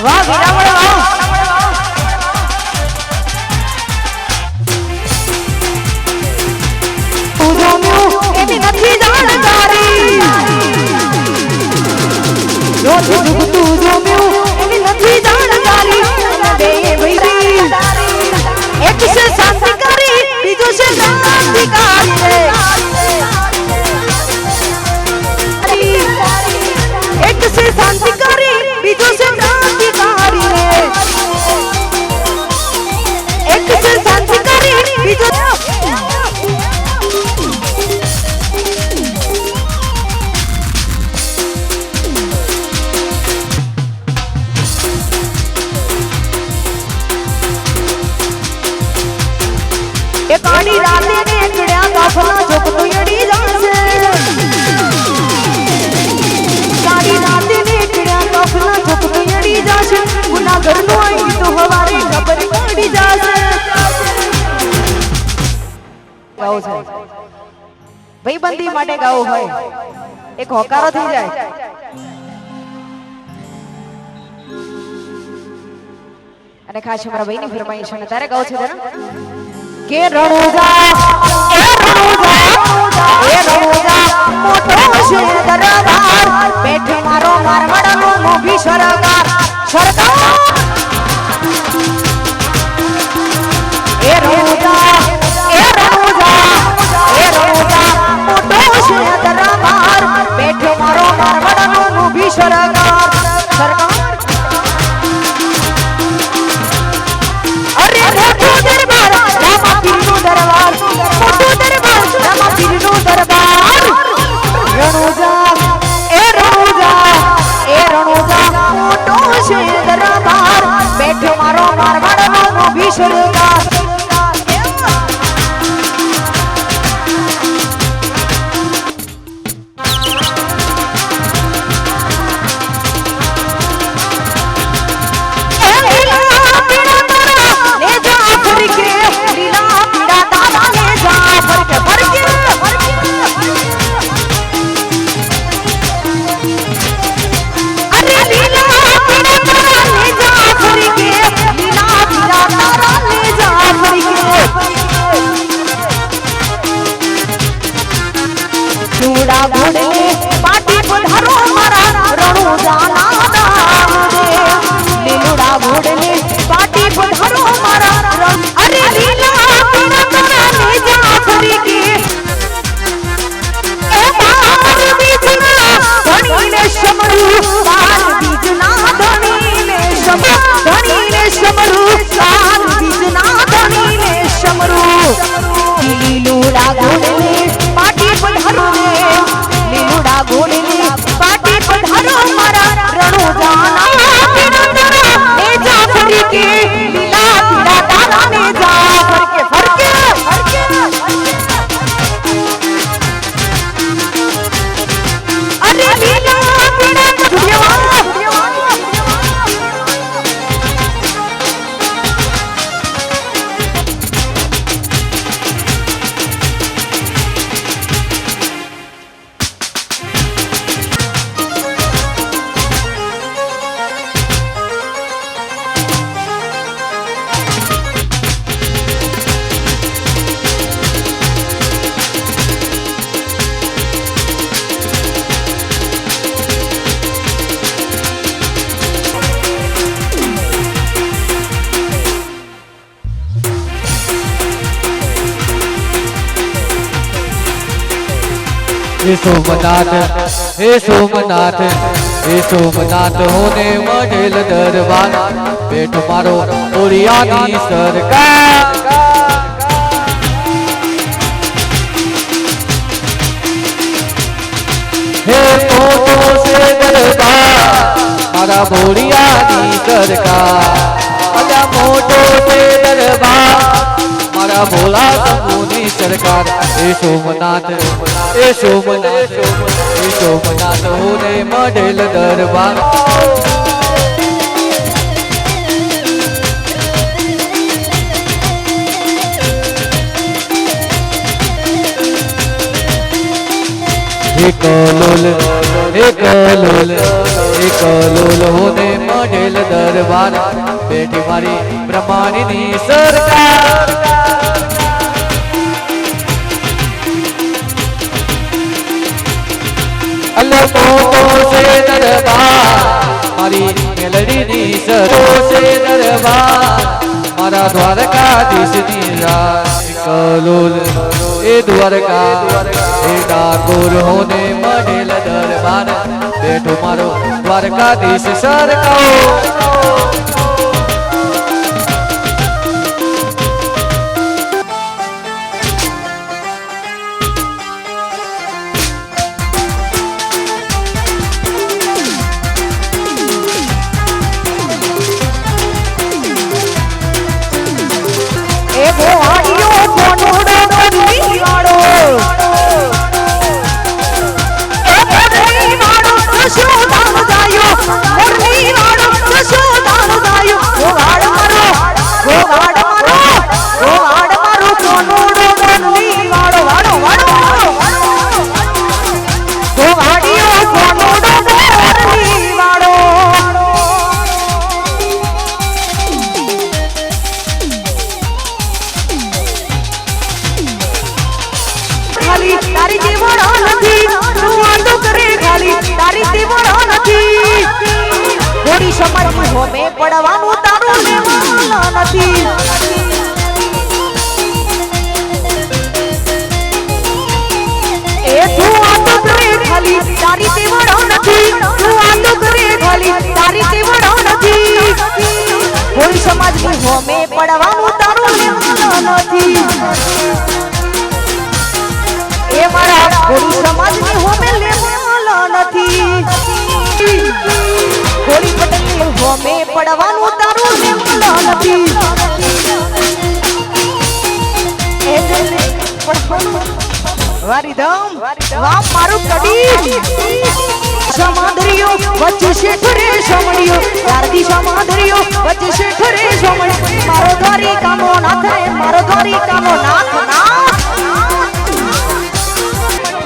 વાહ વિરામણ વાહ એની નથી જાણકારી જોથી દુખતું જોમ્યું એની નથી જાણકારી બે ભૈરી એક છે શાંતિકારી બીજો છે ક્રાંતિકારી એક છે શાંતિકારી બીજો છે ક્રાંતિકારી એક છે શાંતિકારી બીજો કાળી રાતે નીકળ્યા કાફલા જોકતો યડી જાશે કાળી રાતે નીકળ્યા કાફલા જોકતો યડી જાશે ગુનાહગાર નો આવી તો હવારે ખબર પડી જાશે ગાઓ છે ભાઈબંધી માટે ગાઓ હોય એક હોકારો થઈ જાય અને ખાસ અમારા ભાઈની ફરમાઈશ અને તારે ગાઓ છે જરા કે રણુજા મોટો છે દરબાર બેઠે મારો મારવાડનો મોભી સરકાર એ રણુજા મોટો છે દરબાર બેઠે મારો મારવાડનો મોભી સરકાર અરે મોટો દરબાર રામાપીરનો દરબાર મોટો દરબાર રામાપીરનો દરબાર રણુજા મોટો છે દરબાર બેઠો મારો મારવાડનો મોભી સરકાર ચૂડા ઘોડે પાટી પધારો મારા રણુજાના નામ દે લીલુડા ઘોડે પાટી પધારો મારા અરે લીલા પીણા ને જાફરી કે એ બાર બીજના ધણીને સમરું બાર બીજના ધણીને સમરું બાર બીજના ધણીને સમરું લીલુડા ઘોડે પાટી પધારો લીલુડા ઘોડે પાટી પધારો મારા રણુજાના પીણા ને જાફરી કે લીલા પીડા તારા ને જાફર કે ફરકે અરે લીલા પીડા हे सोमनाथ होने मढेल दरबार पेट मारो ओरियानी सरकार हे मोटो से दरबार मारा बोरियानी सरकार अजा मोटो से दरबार मारा भोला शंभुनी सरकार हे सोमनाथ होने मढेल दरबार हे कलोल એક લોલ હોને મઢેલ દરબાર બેઠી મારી બ્રહ્માની સરકાર અલ્લાહ મોટો છે દરબાર મારી મેલડીની સરો છે દરબાર મારા દ્વારકાધીશની રાજ કલોલ એ દ્વારકા એ ડાકોર હોને મઢેલ દરબાર બેઠો મારો દ્વારકાધીશ સરકાર હોમે પડવાનું તારું લેવાના નથી એ તું આ તો કરે ખાલી તારી તેવડો નથી તું આ તો કરે ખાલી તારી તેવડો નથી કોઈ સમાજની હોમે પડવાનું તારું લેવાના નથી એ મારા કોઈ સમાજની હોમે લેવાના નથી કોળી પટેલ હોમે પડવાનું તારું લેવાના નથી વારી ધમ વામ મારું કડી સમાદરિયો વચ્ચે શેઠ રે સમણિયો ચારદી સમાદરિયો વચ્ચે શેઠ રે સમણિયો મારો દ્વારિકાનો નાથ રે મારો દ્વારિકાનો નાથ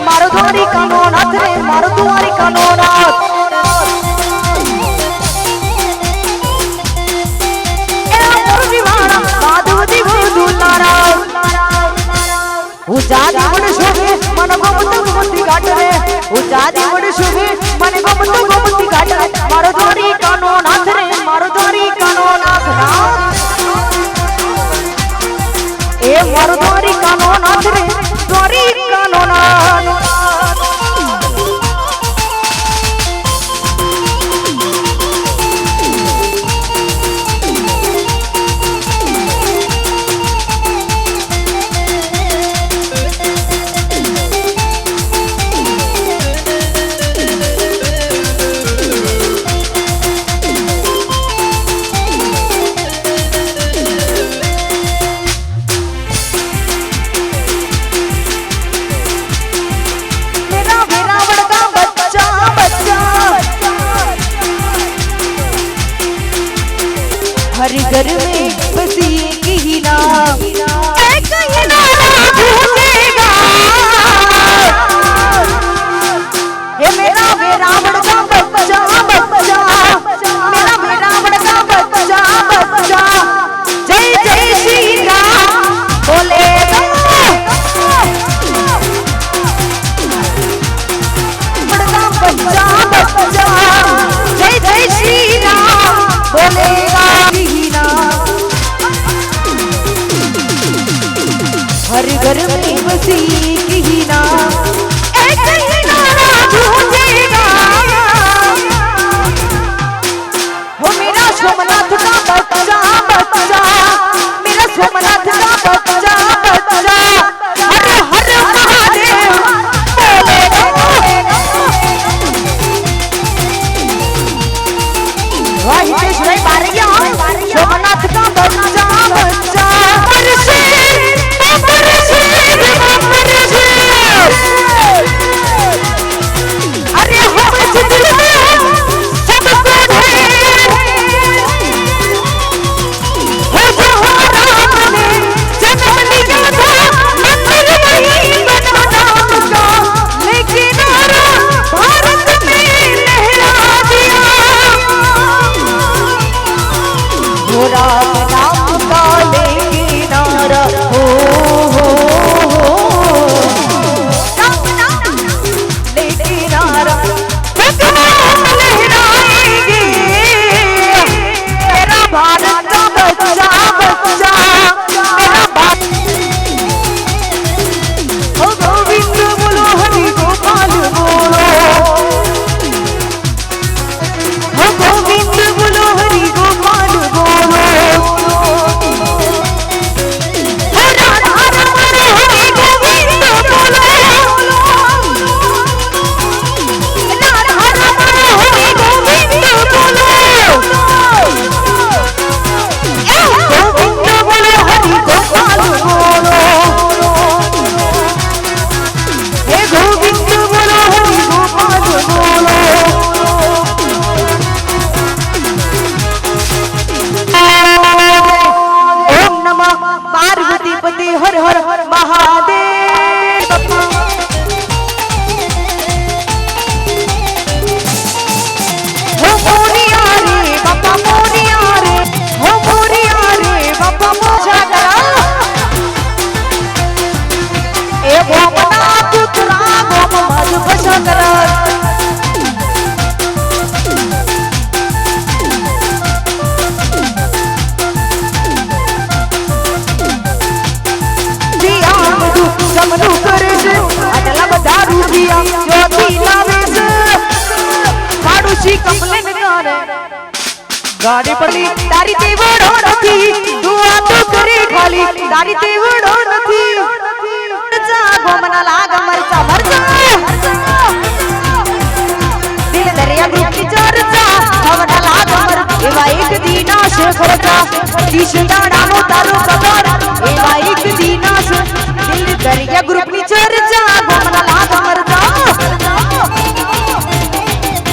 મારો દ્વારિકાનો નાથ રે મારો દ્વારિકાનો નાથ ऊंचा जीवन शोभे मन गोमती गोमती घाट रे ऊंचा जीवन शोभे मन गोमती गोमती घाट रे मारो द्वारिकानो नाथ रे मारो द्वारिकानो नाथ ए मारो द्वारिकानो नाथ रे द्वारिकानो नाथ हर घर में बसी एक ही नाम एक ही नाम भूलेगा ये मेरा रावण का बच्चा बच्चा मेरा रावण का बच्चा बच्चा जय जय श्री राम बोलेगा बच्चा बच्चा जय जय श्री राम बोलेगा हर घर में बसी एक ही नाम एक ही नाम गूंजेगा वो मेरा सोमनाथ का बच्चा बच्चा मेरा सोमनाथ का बच्चा बच्चा हर हर महादेव बोलेगा वाह हितेश भाई बारैया सोमनाथ का बच्चा बच्चा भारत में लहरा दिया छोरा नाम का ले किनारा हो ले किनारा लहराएंगे मेरा भारत का बच्चा बच्चा मेरा भारत ओ गोविंद बोलो हरि गोपाल बोलो ओ गोविंद बोलो हरि गोपाल बोलो राधा रमण हरि गोविंद बोलो राधा रमण हरि गोविंद बोलो गोविंद बोलो हरि गोपाल बोलो हे गोविंद बोलो हरि गोपाल बोलो ओम नमः पार्वती पति हर हर महादेव हो मोरिया रे बापा मोरिया रे हो मोरिया रे बापा मोजा करा ए भोमना पुत्रा भोम मज बसा करा સમનું કરે છે આટલા બધા રૂપિયા જ્યોતિ લાવે છે પાડોશી કમ્પ્લેન કરે ગાડી પડી તારી તેવડો નથી તું આ તો કરે ખાલી તારી તેવડો નથી જા ગોમના લાગ મરચા મરચા દિલ દરિયા ગ્રુપની ચર્ચા હવડા લાગ મર એવા એક દીના છે ખર્ચા દીશ દાડાનો તારો કબર એવા એક દીના છે દિલ દરિયા ગ્રુપની ચર્ચા ગોમના લાગ મરચા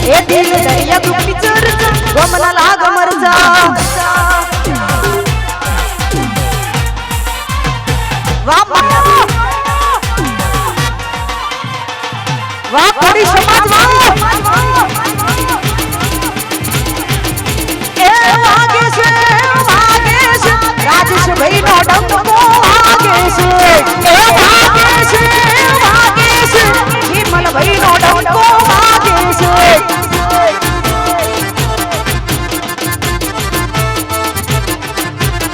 એ દિલ દરિયા ગ્રુપની ચર્ચા ગોમના લાગ મરચા વાહ વાહ કોડી સમાજ વાહ એ વાગે છે રાજેશ ભાઈ નો ડંકો વાગે છે એ વાગે છે હિમલ ભાઈ નો ડંકો વાગે છે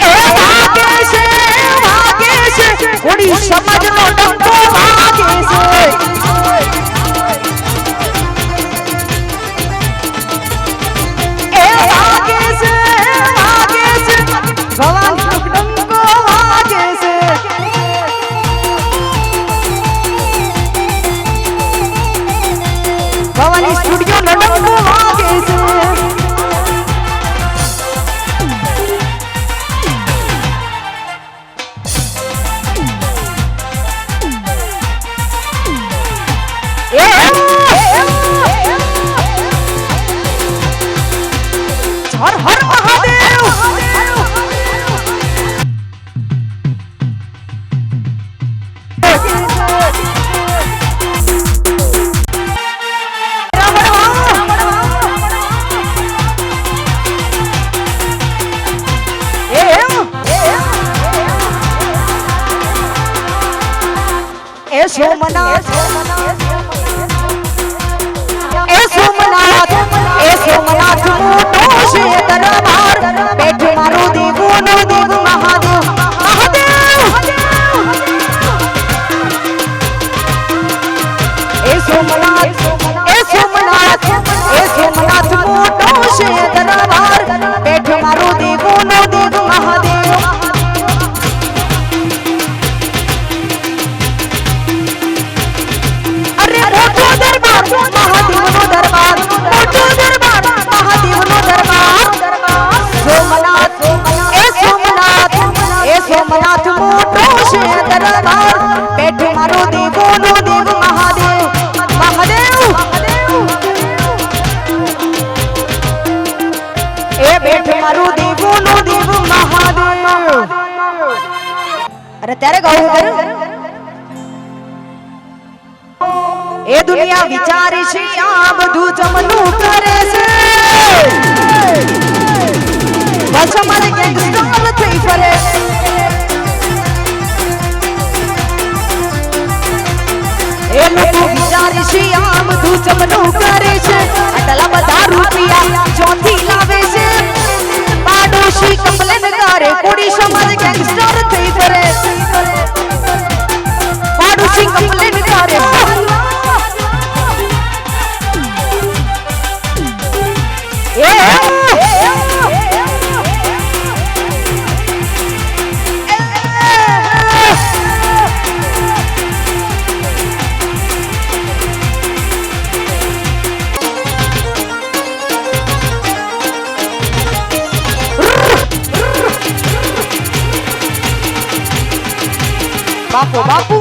એ વાગે છે કોડી સમાજ નો ડંકો વાગે છે ભગવાન ડંકો વાગે છે ભવાની સ્ટુડિયો ડંકો વાગે છે હર હર મહાદેવ સોમનાથ એ સોમનાથ મોટો છે દરબાર બેઠે મારો દેવોનો દેવ મહાદેવ મહાદેવ એ સોમનાથ મોટો છે દરબાર બેઠે મારો દેવોનો દેવ મહાદેવ મહાદેવનો દરબાર મોટો દરબાર મહાદેવનો દરબાર સોમનાથ મોટો છે દરબાર બેઠો મારો દેવોનો દેવ મહાદેવ મહાદેવ એ બેઠો મારો દેવોનો દેવ મહાદેવ અરે ત્યારે ગાવું એ દુનિયા વિચારે છે આ બધું જમનું કરે છે બસ અમારે ગેંગસ્ટર થઈ ફરે એ લોકો વિચારે છે આ બધું જમનું કરે છે આટલા બધા રૂપિયા ચોથી લાવે છે પાડોશી કમ્પ્લેન કરે કોડી સમાજ ગેંગસ્ટર થઈ ફરે પાડોશી કમ્પ્લેન કરે બાપુ બાપુ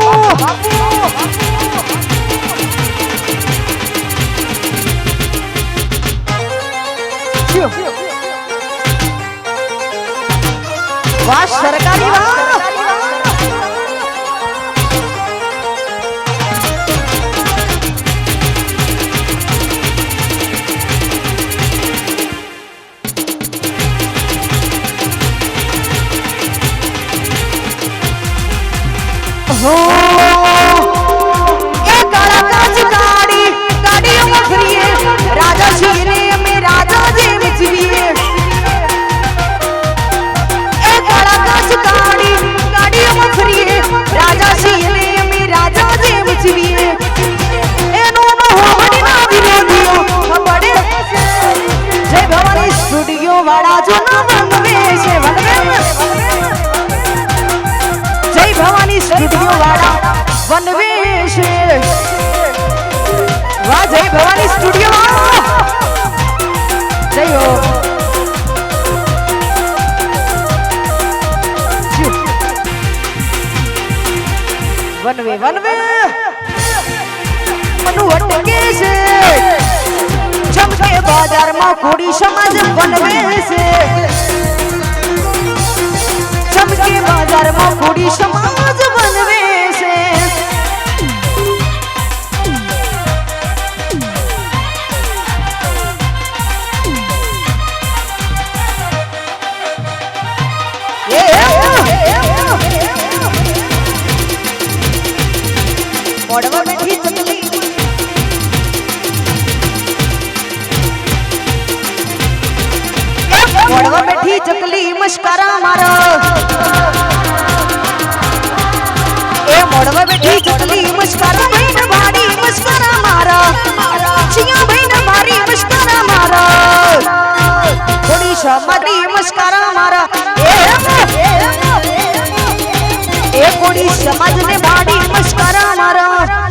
વાહ સરકારી વાહ વનવેશ વાહ જય ભવાની સ્ટુડિયો જય હો વનવે વનવે મનુ અટકે છે ચમકે બજારમાં કોડી સમાજ વનવે છે ચમકે બજારમાં કોડી સમાજ વનવે મોડવા બેઠી ચકલી મોડવા બેઠી ચકલી મસ્કરા મારો એ મોડવા બેઠી ચકલી મસ્કરા ભાઈને વાડી મસ્કરા મારા ચિયા ભાઈને મારી મસ્કરા મારા થોડી સમારી મસ્કરા મારા એ કોડી સમાજને વાડી મસ્કરા મારા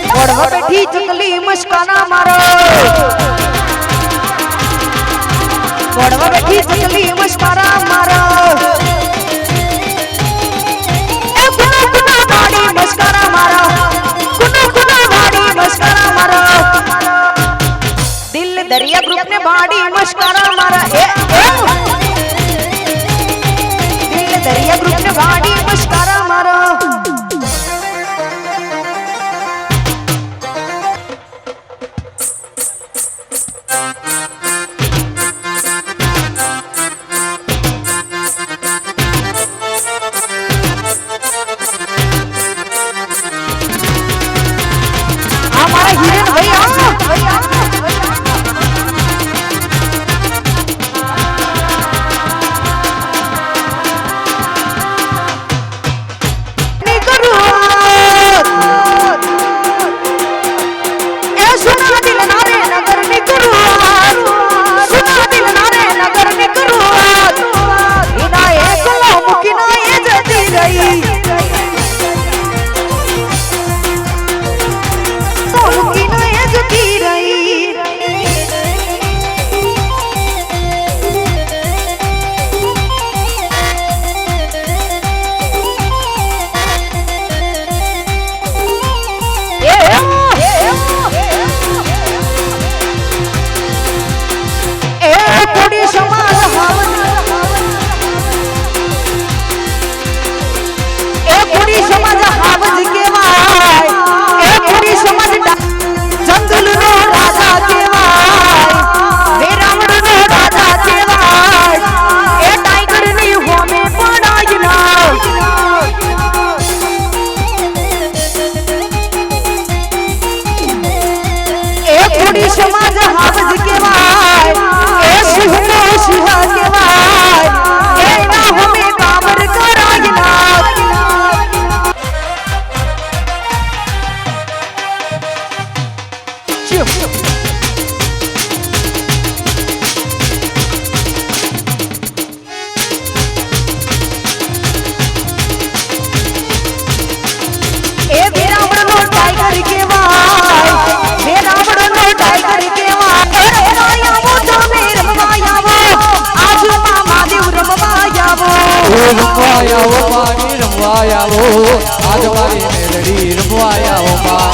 મોડવા બેઠી ચકલી મસ્કરા મારા મોડવા બેઠી ચકલી મસ્કરા મારા એ કુના કુના વાડી મસ્કરા મારા કુના કુના વાડી મસ્કરા મારા દિલ દરિયા ગ્રુપ ને વાડી મસ્કરા મારા દિલ દરિયા ગ્રુપ ને વાડી મસ્કરા મારા મેલડી સમાજ હાવજ કેવાય એ સિંહનો સિંહ કેવાય એના હમે કામર કરાય ના એ વેરાવળનો ટાઈગર કેવાય વેરાવળનો ટાઈગર કેવાય આવો તમે રમવા આવો આજ મહાદેવ રમવા આવો રમવા આવો મારી રમવા આવો આજ મારી મેલડી રમવા આવો માં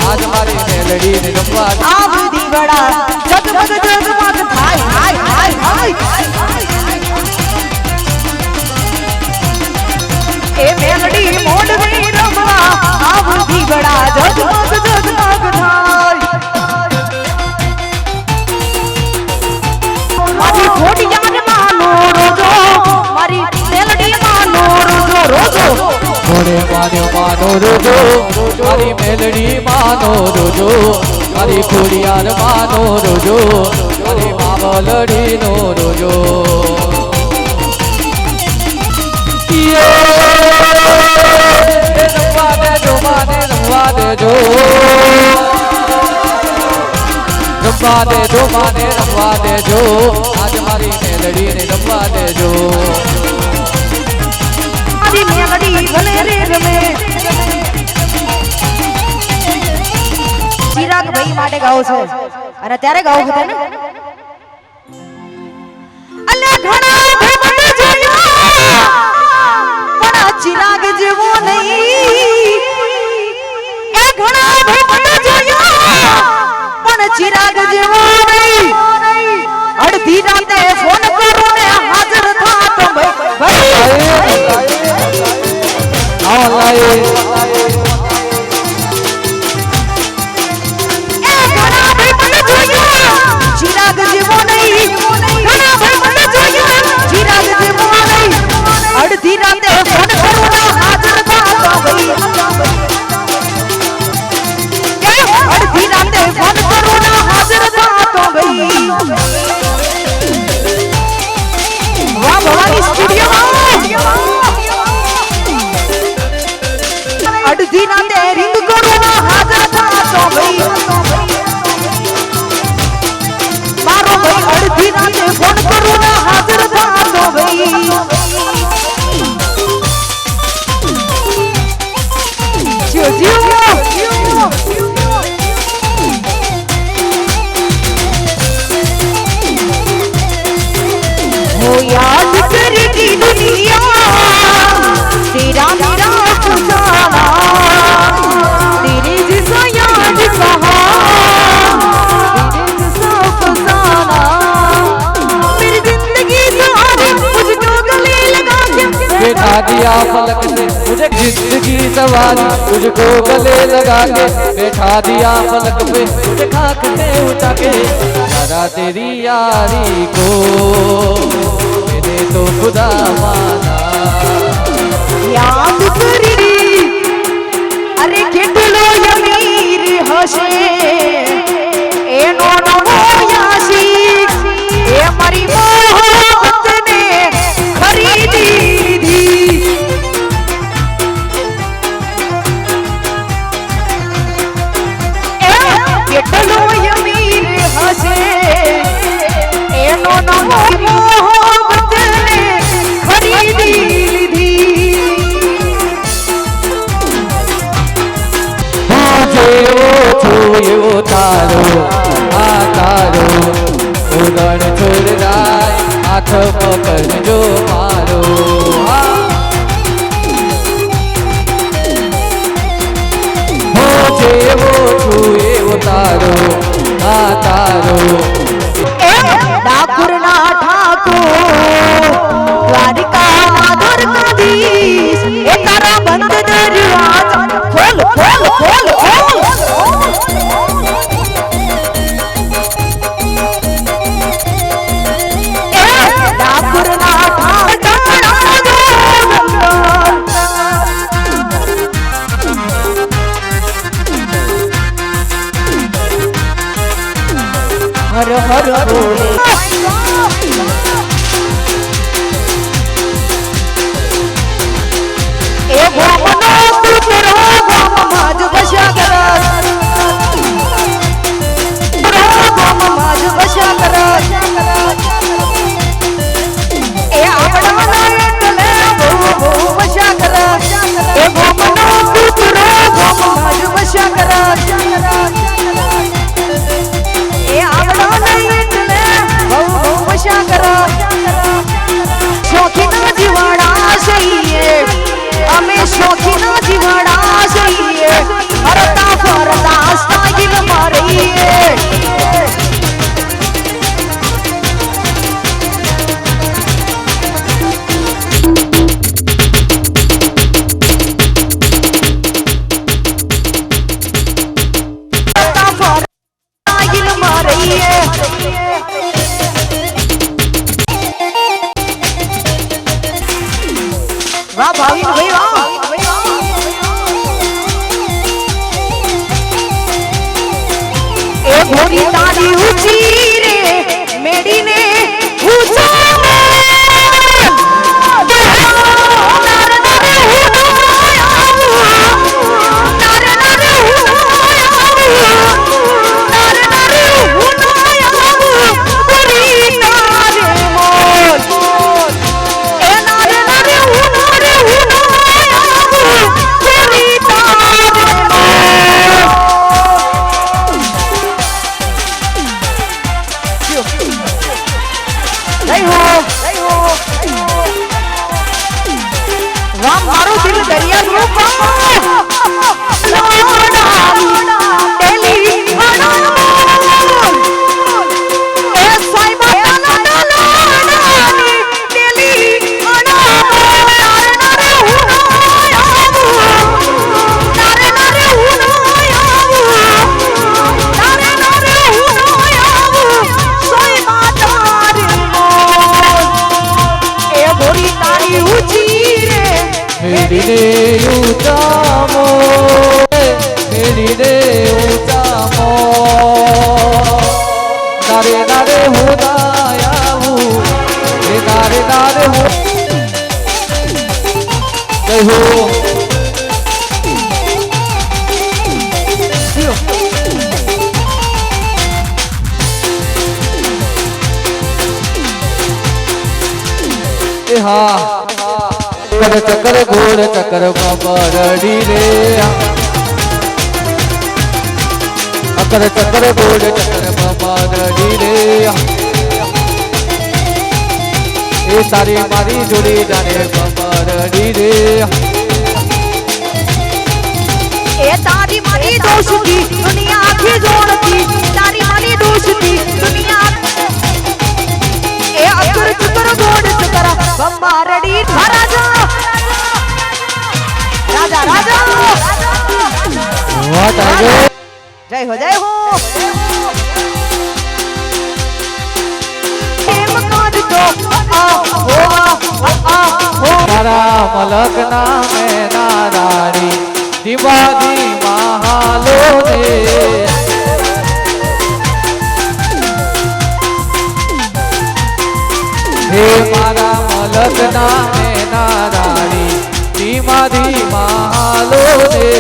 આજ મારી મેલડી ને રમવા આ બધી વડા જગમગ જગમગ થાય હાય હાય હાય એ મેલડી મોડવી રમવા આ બધી વડા જગમગ જગમગ થાય મારી ખોડિયાર માનો રોજો મારી મેલડી માનો રોજો રોજો ઘોડે માનો રોજો મારી મેલડી માનો રોજો મારી ખોડિયાર માનો રોજો મારી માવલડી નો રોજો રમવા દેજો માને રમવા દેજો રમવા દેજો માને રમવા દેજો આજ મારી મેલડી ને રમવા દેજો મારી મેલડી ભલે રે રમે ચિરાગ ભાઈ માટે ગાવ છે અને ત્યારે ગાવ છે ને અલે ઘણા ભેગા જોયા પણ ચિરાગ જેવો નહીં એ ઘણા ભેગા જોયા પણ ચિરાગ જેવો નહીં અડધી રાતે ફોન કરો ને હાજર થા તો ભાઈ આવો લાય ચિરાગ જેવો નહીં ઘણા ભાઈ મને જોયા ચિરાગ જેવો નહીં અડધી રાતે ફોન કરું ના હાજર થાતો ભાઈ અડધી રાતે ફોન કરું ના હાજર થાતો ભાઈ વાહ ભવાની સ્ટુડિયોમાં અડધી રાતે રિંગ કરું ના હાજર થાતો ભાઈ મારો ભાઈ અડધી રાતે ફોન કરું ના હાજર થાતો ભાઈ જીઓ જીઓ हो याद करेगी दुनिया तेरा मेरा अफसाना तेरे जैसा याद कहाँ तेरे जैसा अफसाना मेरी जिंदगी सारी मुझको गले लगा के बैठा दिया फलक से मुझे जिंदगी सवारी तुझको गले लगा के बैठा दिया फलक पे मुझे खाक पे उठा के दादा तेरी यारी को मैंने तो खुदा माना याद करी अरे કેટલો યમીર હશે એનો નવો યાશિક એ મારી મોહબ્બતને ખરીદી લીધી કેટલો યમીર હશે એનો નવો મોહબ્બતને ખરીદી લીધી જેવો છું એવો તારો આ તારો ઉદણ છોડરાય હાથ પકડજો મારો જેવો છું એવો તારો આ તારો ડાક खोले એ ગોમનો પુત્ર ગોમમાં જ બસ્યા કરત ગોમમાં જ બસ્યા કરત એ આપણા એટલે બહુ બહુ બસ્યા કરત એ ગોમનો પુત્ર ગોમમાં જ બસ્યા કરત એ આપણા એટલે બહુ બહુ બસ્યા કરત શોખીના જીવાડા સહીએ અમે શોખીના જીવાડા સહીએ હરતા ફરતા સ્ટાઈલ મારીએ હરતા ફરતા સ્ટાઈલ મારીએ વાહ ભાવિન ભાઈ વાહ એ ઘોડી તારી ઊંચી રે મેડીને ઊંચા મારું દિલ દરિયાનું મેરી રે ઊંચા મો મેરી રે ઊંચા મો નારે નારે હું આવું રે નારે નારે હું જય હો હા चक्कर चक्कर घोड़ चक्कर बरड़ी रे चक्कर चक्कर घोड़ चक्कर बरड़ी रे ये सारी मारी जोड़ी जाने बरड़ी रे એ તારી મારી દોસ્તી દુનિયા આખી જોડતી તારી મારી દોસ્તી દુનિયા એ અકર ચકર ગોડ ચકર બંબારડી રાજા રાજા રાજા what are you જય હો જય હો એમ કાઢતો હો મારા મલક નામે નારાણી દિવાદી મહાલો રે હે મારા મલક નામે નારાણી ધીમાધી મહાલો રે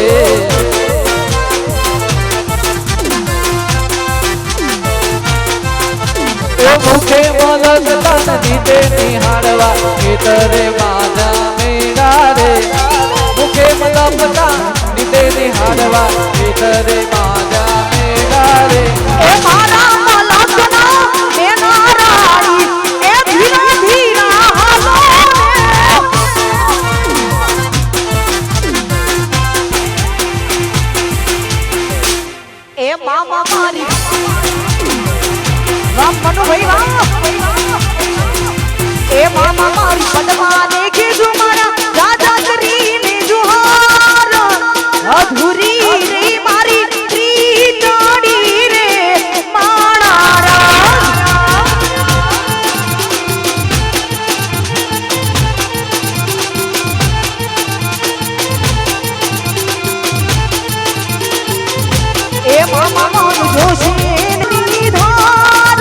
એ મુખે મલક તન દીધે નિહાળવા ખેતરે માજા મેરા રે મુખે મલક તન દીધે નિહાળવા ખેતરે માજા મેરા રે એ મારા મલકના એ નારાણી એ ધીરા ધીરા હાલો એ મામા મારી વાહ મનુભાઈ વાહ એ મામા મારી પદમાને કીધું મારા રાજા કરીને જુહાર અધૂરી રે મારી પ્રીતડી રે માણારા એ મામા મારું જોશે ની ધાર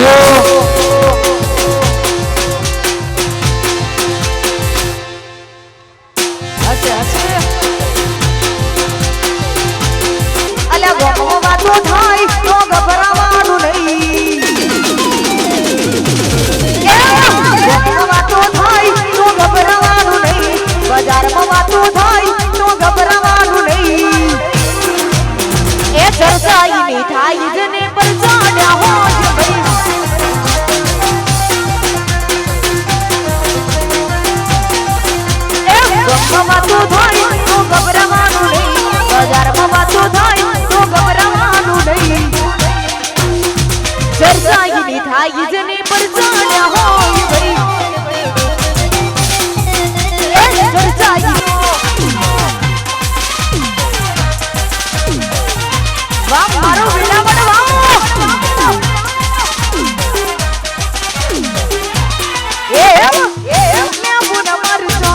જો હસે હસે અલ્યા ગોમો વાતો થાય તો ગભરાવાનું નહીં ગોમો વાતો થાય તો ગભરાવાનું નહીં બજારમાં વાતો થાય તો ગભરાવાનું નહીં એ ચર્ચાઈ ની થાય જને પર ચાડ્યા હોય ભાઈ વાતો થાય તો ગભરાવાનું નહીં બજારમાં વાતો થાય તો ગભરાવાનું નહીં ચર્ચાઈ થાય જને પર ચાલ્યા હોય ભાઈ ચર્ચાઈ વાહ મારો વેલાવડ વાહ એ મે બુના મારજો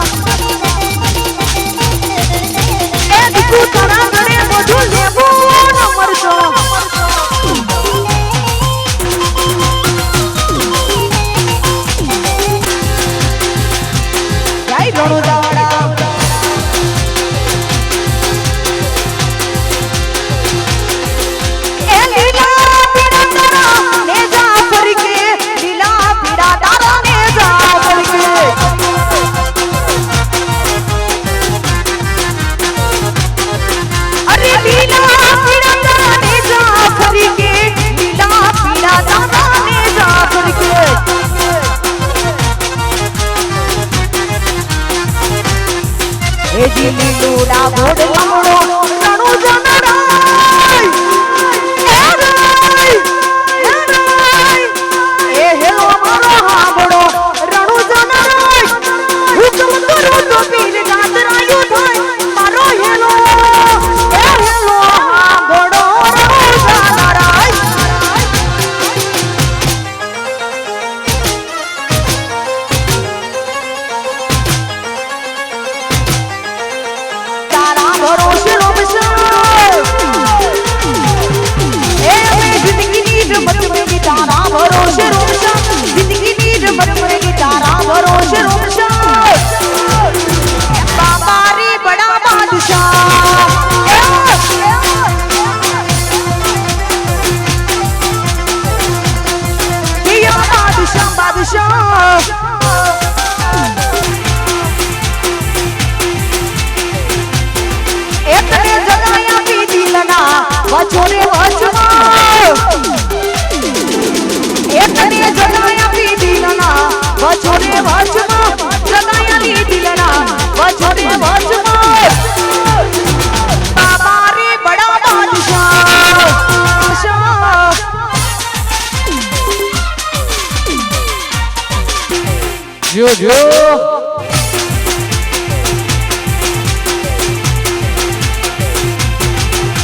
તું તારા ઘરે બધું લેવું ન મરજો જય રણુદાવાડા એ લીલા પીડા તારા ને જા ફરકે લીલા પીડા તારા ને જા ફરકે અરે લીલા પીડા તાને જા ફરકે લીલા પીડા તાને જા ફરકે એ દિલી લોડા ભોડ લમડો રણુ જનરાય એ રાય એ હેલો મારો હાબડો રણુ જનરાય હુકમ કરો તો પીર ગાતરાયો થાય મારો હેલો વચોરે વચમાં એકને જગાયા પી દિલના વચોરે વચમાં જગાયા લી દિલના વચોરે વચમાં બાબા રે બડા બાદશાહ જો જો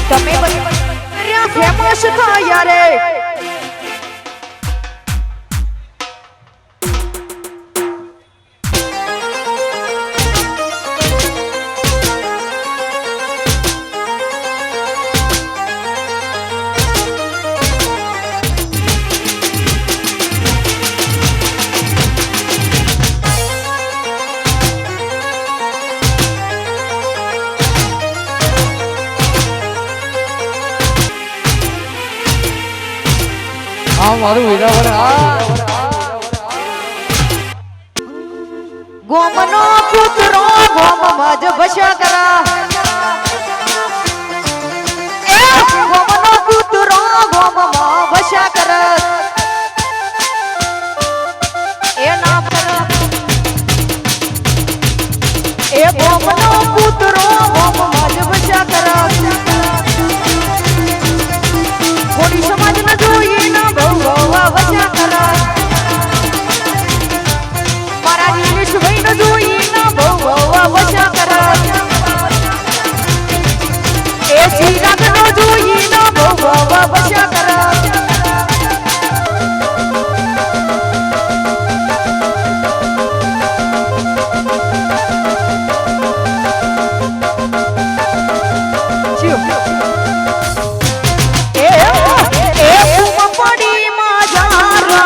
તમે બધા ફેમસ થયા રે આ મારું વેરાવળ ગોમનો પુત્રો ગોમમાં જ ભસ્યા કરા એ ગોમનો પુત્રો ગોમમાં ભસ્યા કરા એ નામ એ ગોમનો પુત્રો ગોમમાં જ ભસ્યા કરા કોડી સમાજ ન જોઈએ ના બહુ વસ્યા કરા મારા ઇંગ્લિશ ભાઈ ન જોઈએ ના બહુ વસ્યા કરા એ ચિરાગ ન જોઈએ ના બહુ વસ્યા કરા એ પડી માં જા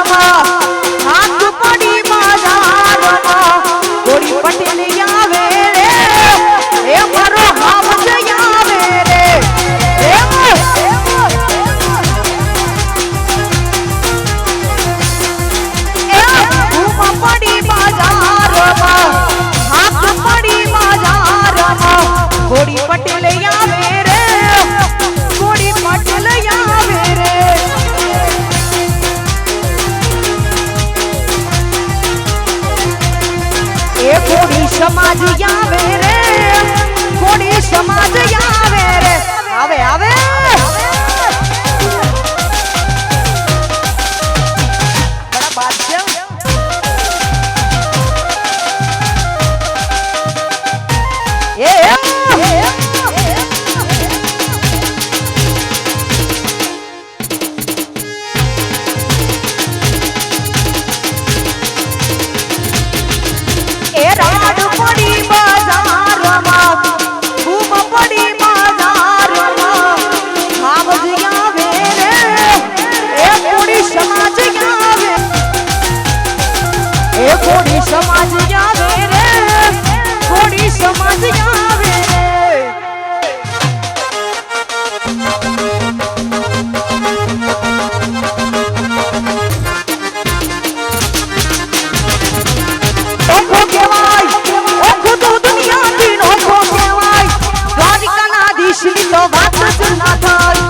વાત જ ના થાય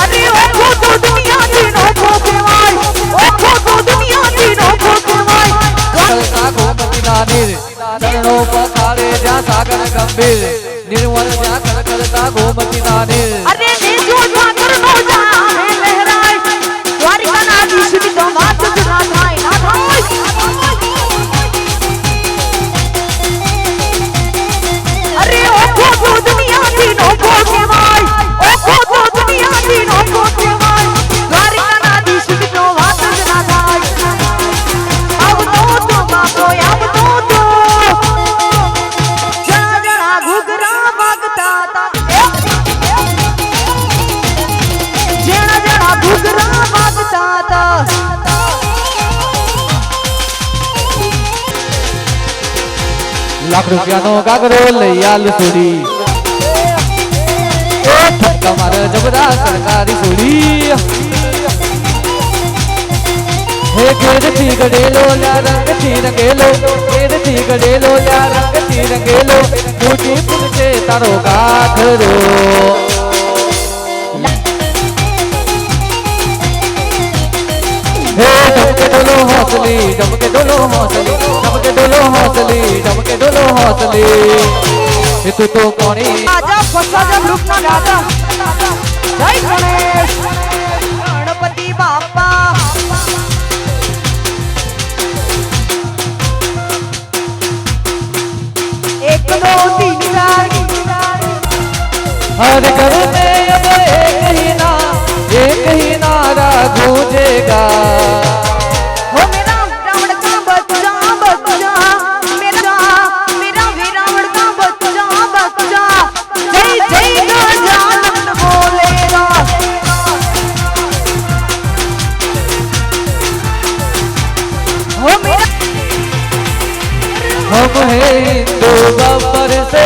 અરે ઓખો તો દુનિયાથી નોખો કહેવાય ઓખો તો દુનિયાથી નોખો કહેવાય કરતા ગોમતીના નીર ચરણો પખારે જ્યાં સાગર ગંભીર નિર્મળ જ્યાં કર કરતા ગોમતીના નીર અરે દેજો સાગરનો જામે લહેરાય દ્વારિકાના દીશની તો વાત જ ના થાય ના થાય અરે ઓખો તો દુનિયાથી નોખો કહેવાય ઓખો તો દુનિયાથી નોખો કહેવાય દ્વારિકાના દીશની તો વાત જ ના થાય આવતો તો બાપો આવતો તો જણા જણા ઘૂઘરા વાગતા હતા જણા જણા ઘૂઘરા વાગતા હતા લાખ રૂપિયાનો ગાગરો લઈ આલ સોડી એ ઠપકા મારે જબરા સરકારી સોડી હે કેરથી ગડેલો લ્યા રંગથી રંગેલો કેરથી ગડેલો લ્યા રંગથી રંગેલો મોટી પૂછે તારો ગાગરો હે ડમકે ડોલો હોસલી ડમકે ડોલો હોસલી ડમકે ડોલો હોસલી ડમકે ડોલો હોસલી એ તું તો કોણી રાજા ફસાજા ગ્રુપના રાજા જય ગણેશ ગણપતિ બાપા એક દો તીન ચાર हर घर में अब एक ही नारा गूंजेगा हो मेरा रावण का बच्चा बच्चा मेरा वीरावण का बच्चा बच्चा जय जय गजानन बोलेगा हो मेरा हम है हिंदू बब्बर से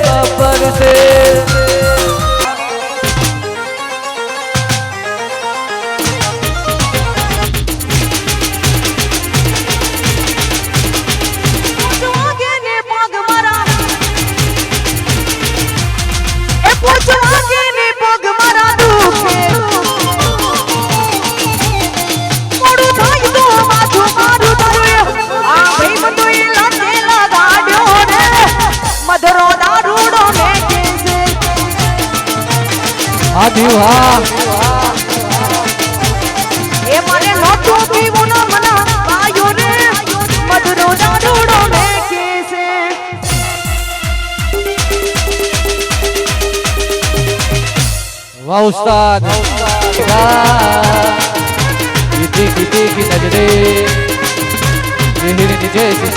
बब्बर से आगे ने पग मारा ए पूछ आगे ने पग मारा दुखे मोड़ू थाई तो माथू मारू धरुए आ भाई मतोई लाते लगाड्यो रे मधुरो दारूडो ने केसे आदि वाह ए मारे नोटो पीवो ना मना आयो रे मधुरो दारूडो ने केसे वाह उस्ताद किती की नजरे हिरनी जैसी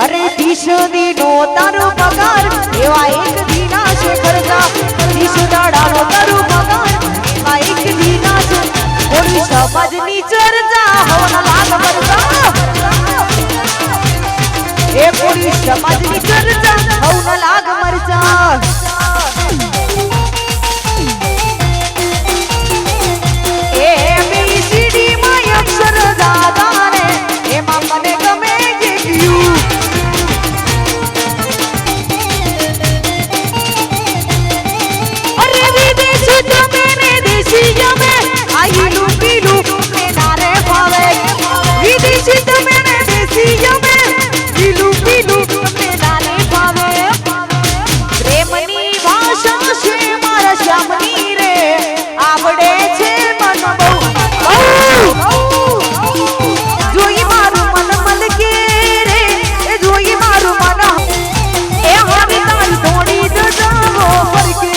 अरे 30 दिनो तारो पगार एवा एक दिना से खर्चा 30 दाडानो तारो पगार एवा एक दिना से कोणी समजनी चर्चा होना लाग मरचा ए कोणी समजनी चर्चा होना लाग मरचा ए ABCD માં અક્ષર દાદા ને એમાં મને ગમે જે ગયું અરે વિદેશી તમે ને દેશી જમે આઈલું પીલું ને નારે ભાવે વિદેશી તમે ને દેશી જમે પીલું પીલું ને નારે ભાવે પ્રેમની ભાષા છે મારા શ્યામની રે આવડે છે મન બહુ જોઈ મારું મન મલકે રે એ જોઈ મારું મન એ હવે તારી થોડી દજાવો ફરકે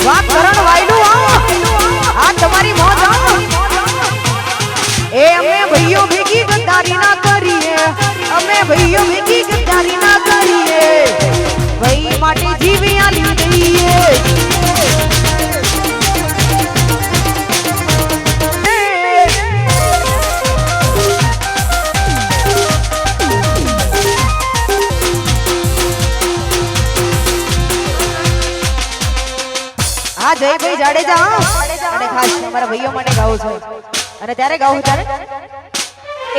વાહ કરણ વાયલું આ તમારી મોજ એ અમે ભાઈઓ ભેગી ગદ્દારી ના કરીએ અમે ભાઈઓ ભેગી ગદ્દારી ના કરીએ ભાઈ માટે જીવી આલી દઈએ જાડેજા અને ખાસ અમારા ભાઈઓ માટે ગાવું છે અને ત્યારે ગાવું ત્યારે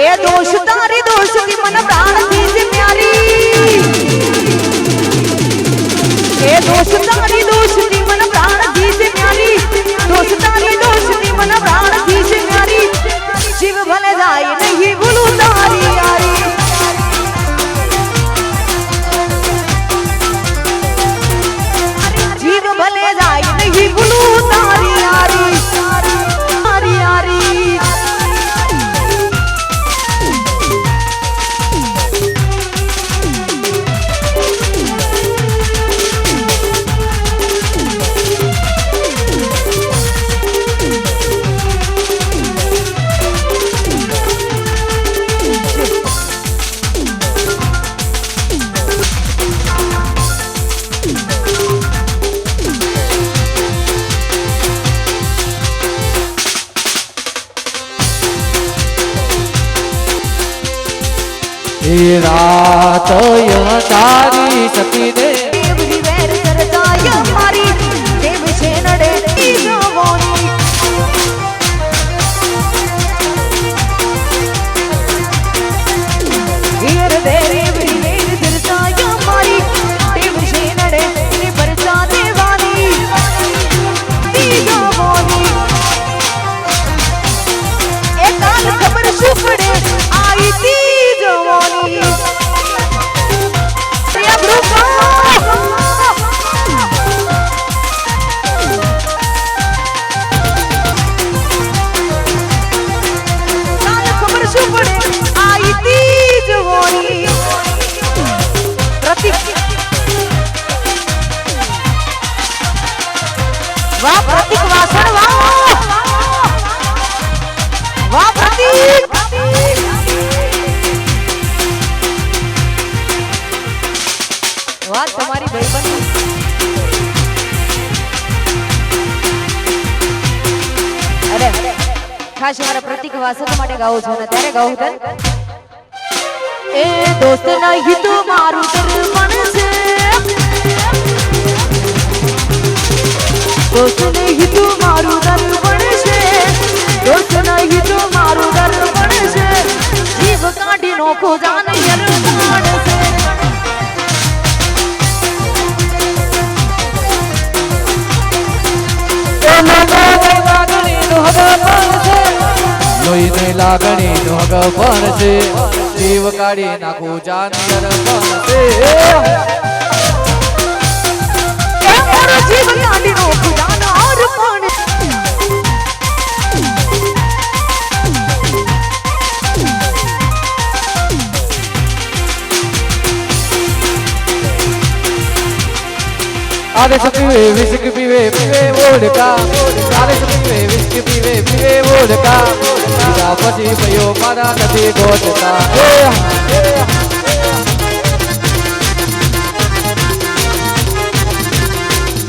એ દોસ્તારી દોસ્તી મન પ્રાણથી જ પ્યારી એ દોસ્તારી દોસ્તી મન પ્રાણથી જ પ્યારી દોસ્તારી દોસ્તી મન પ્રાણથી જ પ્યારી જીવ ભલે જાય નહીં ભૂલું તારી યારી જીવ ભલે જાય નહીં ભૂલું તારી યારી તારી યારી रात तारी सती दे દેવની વેર સરજાય મારી દેવ છે નડે ઈજવોની વીર દેવની વેર સરજાય મારી દેવ છે નડે ને પરચા દેવાની ઈજવોની એ કાલ ખબર શું પડે આઈ તીજવોની પ્રિય ગ્રુપા કાલ ખબર શું પડે આઈ તીજવોની પ્રતિક વાહ પ્રતિક વાસણ વાહ પ્રતિક વાત તમારી ભાઈબંધી અરે ખાસ મારા પ્રતિક વાસણ માટે ગાવું છે ને ત્યારે ગાવું છે એ દોસ્ત નહીં તું મારું દર્પણ છે દોસ્ત નહીં તું મારું દર્પણ છે દોસ્ત નહીં તું મારું દર્પણ છે જીવ કાઢી નોખો જાન યરદાન છે લોહીને લાગણી નો હગપણ છે જીવ કાઢી નાખું જાનર પણ છે એ મારો જીવ કાઢી નોખો જાન અર્પણ आरे से पीवे विस्क पीवे पीवे वोडका आरे से पीवे विस्क पीवे पीवे वोडका पीरा પછી ભયો મારા નથી ગોતતા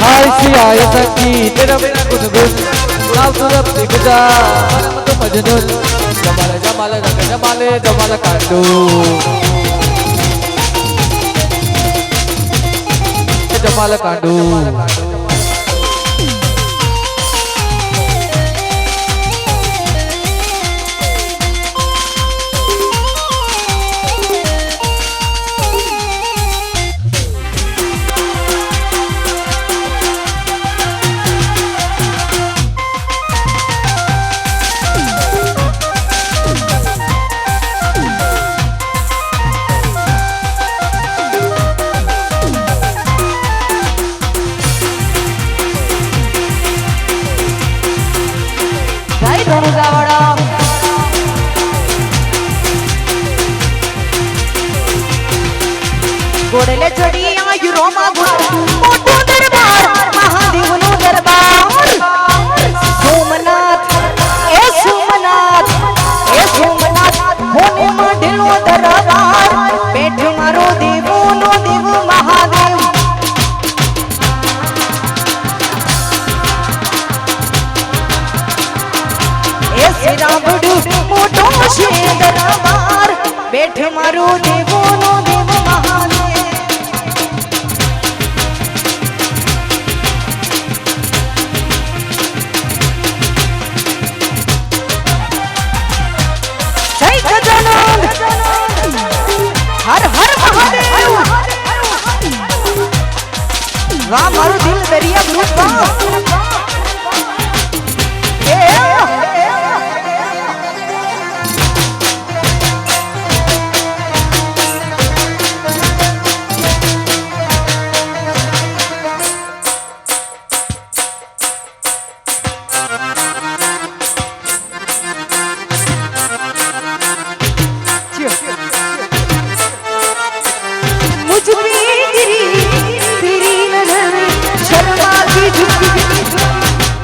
हाय सियाए सखी तेरा बिना कुछ गुल गुलाब सूरत दिखजा मनम तो मजनून जमाल जमाल रंग जमाले जमाल कांडू जमाल कांडू ઘોડલે ચડી આયુ રોમા મોટો દરબાર મહાદેવ નો દરબાર સોમનાથ એ સોમનાથ હોને માંડેલો દરબાર પેટ મારો દેવો નો દેવ મહાદેવ એ શ્રીરામડુ મોટો છે દરબાર પેટ મારો દેવો નો દેવ મહાદેવ હર હર મહાદેવ વાહ મારું દિલ દરિયા ગ્રુપ વાહ मुझ पे गिरी तेरी नजर शर्मा की झुकी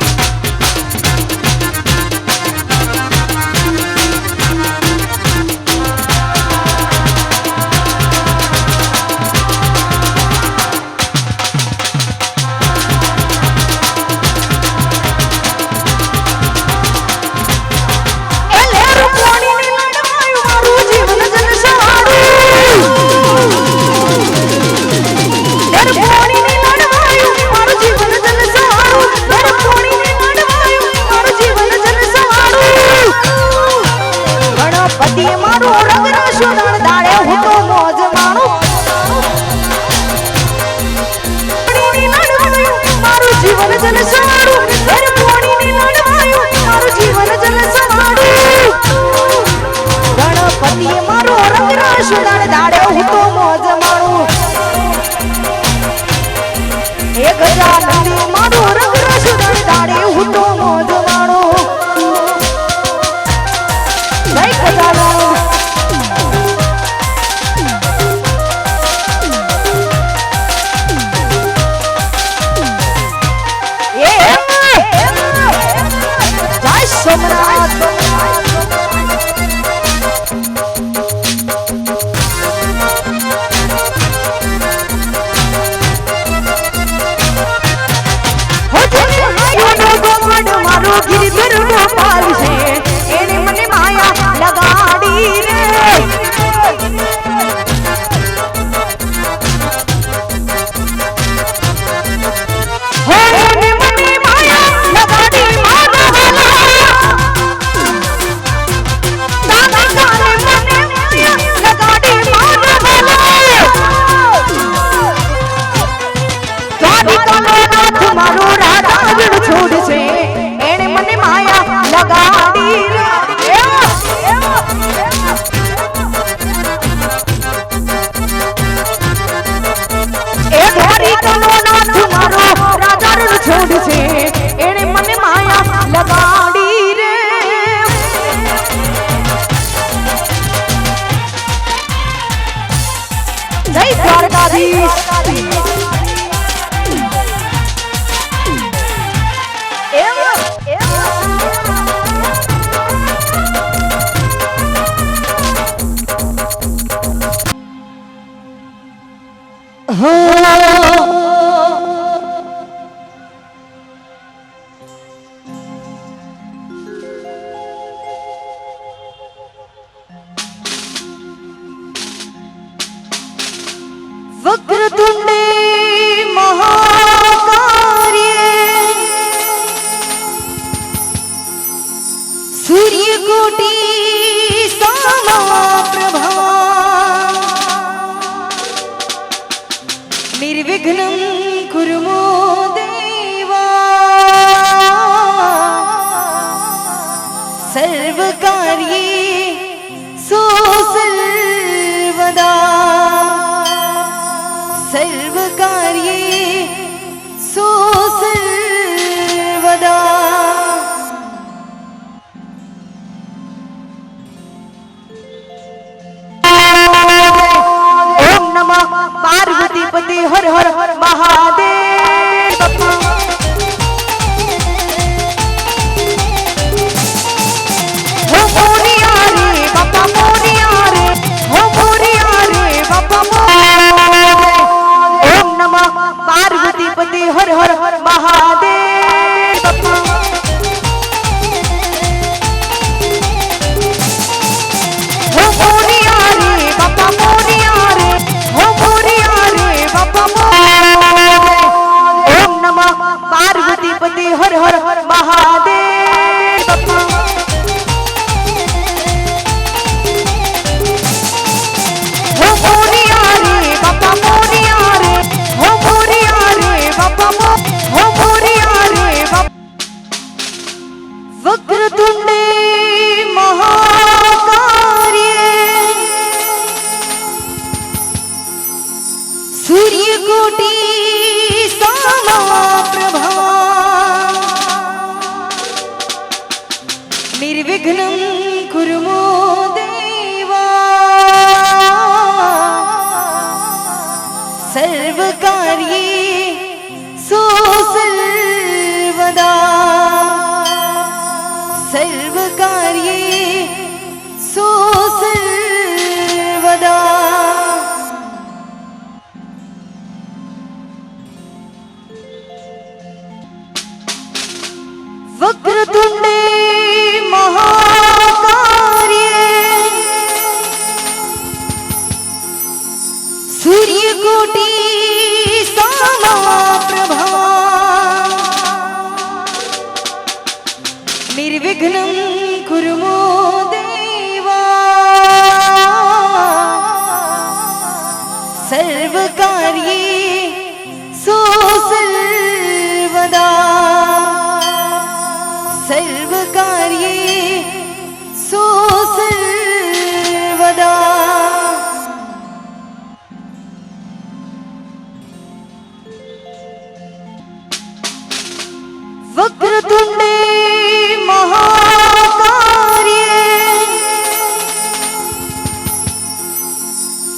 वक्रतुंडे महाकार्ये सूर्यकोटि समप्रभा निर्विघ्नं कुरु मो देवा सर्वकार्येषु सर्वदा सर्वकार्येषु सर्वदा ओम नमः पार्वती पते हर हर महादेव हो मोरिया रे बापा मोरिया रे हो मोरिया रे बापा ओम नमः पार्वती पते हर हर महादेव हो मोरिया रे बापा मोरिया रे हो मोरिया रे बापा मोरिया કરીએ